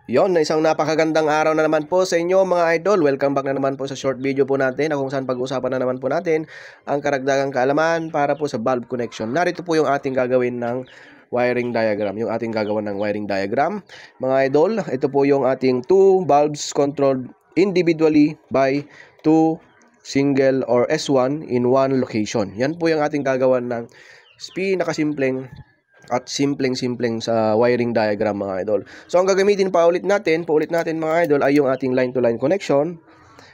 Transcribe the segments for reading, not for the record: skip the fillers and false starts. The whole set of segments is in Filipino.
Yon, isang napakagandang araw na naman po sa inyo mga idol. Welcome back na naman po sa short video po natin kung saan pag-usapan na naman po natin ang karagdagang kaalaman para po sa valve connection. Narito po yung ating gagawin ng wiring diagram. Yung ating gagawin ng wiring diagram. Mga idol, ito po yung ating two valves controlled individually by two single or S1 in one location. Yan po yung ating gagawan ng pinakasimpleng at simpleng-simpleng sa wiring diagram mga idol. So ang gagamitin paulit natin mga idol ay yung ating line-to-line connection.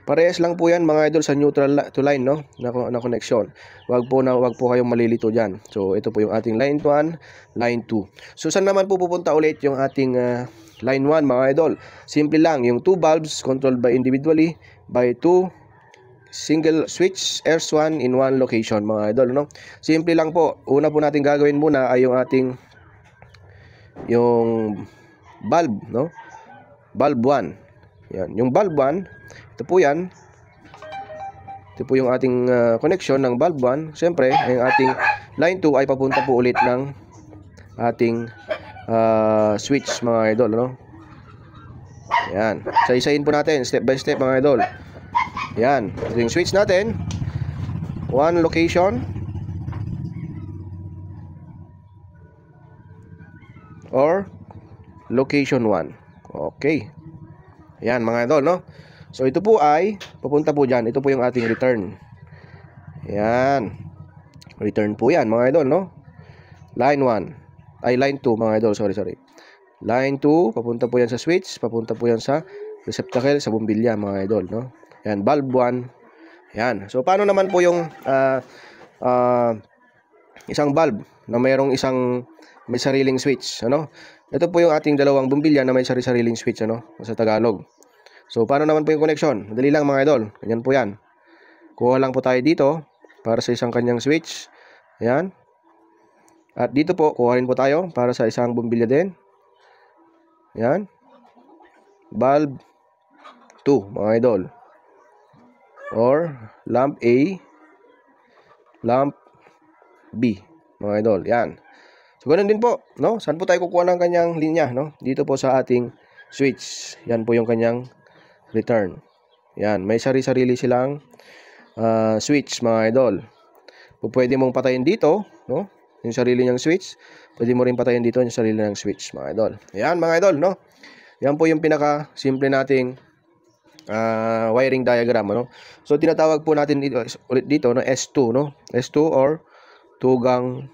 Parehas lang po yan mga idol sa neutral to line na connection. Wag po kayong malilito diyan. So ito po yung ating line 1, line 2. So saan naman po pupunta ulit yung ating line 1 mga idol? Simple lang, yung two bulbs controlled by individually by two single switch S1 in one location mga idol, no? Simple lang po. Una po natin gagawin muna ay yung bulb, no? Bulb 1. Yan, yung bulb 1, ito po yan. Ito po yung ating connection ng bulb 1. Siyempre, yung ating line 2 ay papunta po ulit ng ating switch mga idol, no? Yan. Isa-isahin po natin step by step mga idol. Yan, ito yung switch natin. One location or location 1. Okay. Yan mga idol, no? So ito po ay papunta po dyan. Ito po yung ating return. Yan. Return po yan mga idol, no? Line 1. Ay line 2 mga idol, sorry. Line 2, papunta po yan sa switch. Papunta po yan sa receptacle, sa bumbilya mga idol, no? Yan, bulb 1. Yan. So, paano naman po yung isang bulb na may sariling switch, ano? Ito po yung ating dalawang bumbilya na may sariling switch, ano? Sa Tagalog. So, paano naman po yung connection? Madali lang mga idol. Ganyan po yan. Kuha lang po tayo dito para sa isang kanyang switch. Yan. At dito po, kuha rin po tayo para sa isang bumbilya din. Yan. Bulb 2, mga idol. Or lamp A, lamp B, mga idol. Yan. So ganoon din po, no? Saan po tayo kukuha ng kanyang linya, no? Dito po sa ating switch. Yan po yung kanyang return. Yan, may sarili-sarili silang switch mga idol. Pwede mong patayin dito, no? Yung sarili niyang switch. Pwede mo rin patayin dito yung sarili niyang switch, mga idol. Yan mga idol, no? Yan po yung pinaka simple nating wiring diagram, ano? So tinatawag po natin ulit dito, no, S2, no? S2 or tugang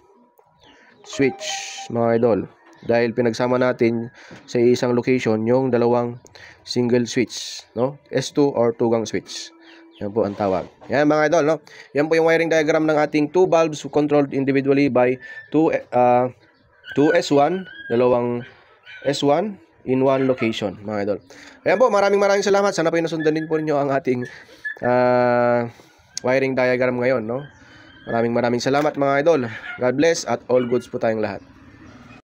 switch mga idol. Dahil pinagsama natin sa isang location yung dalawang single switch, no? S2 or tugang switch. Yan po ang tawag. Yan mga idol, no? Yan po yung wiring diagram ng ating two bulbs controlled individually by two S1, dalawang S1 in one location, mga idol. Ayan po, maraming salamat. Sana po nasundan din po ninyo ang ating wiring diagram ngayon, no? Maraming salamat mga idol. God bless at all goods po tayong lahat.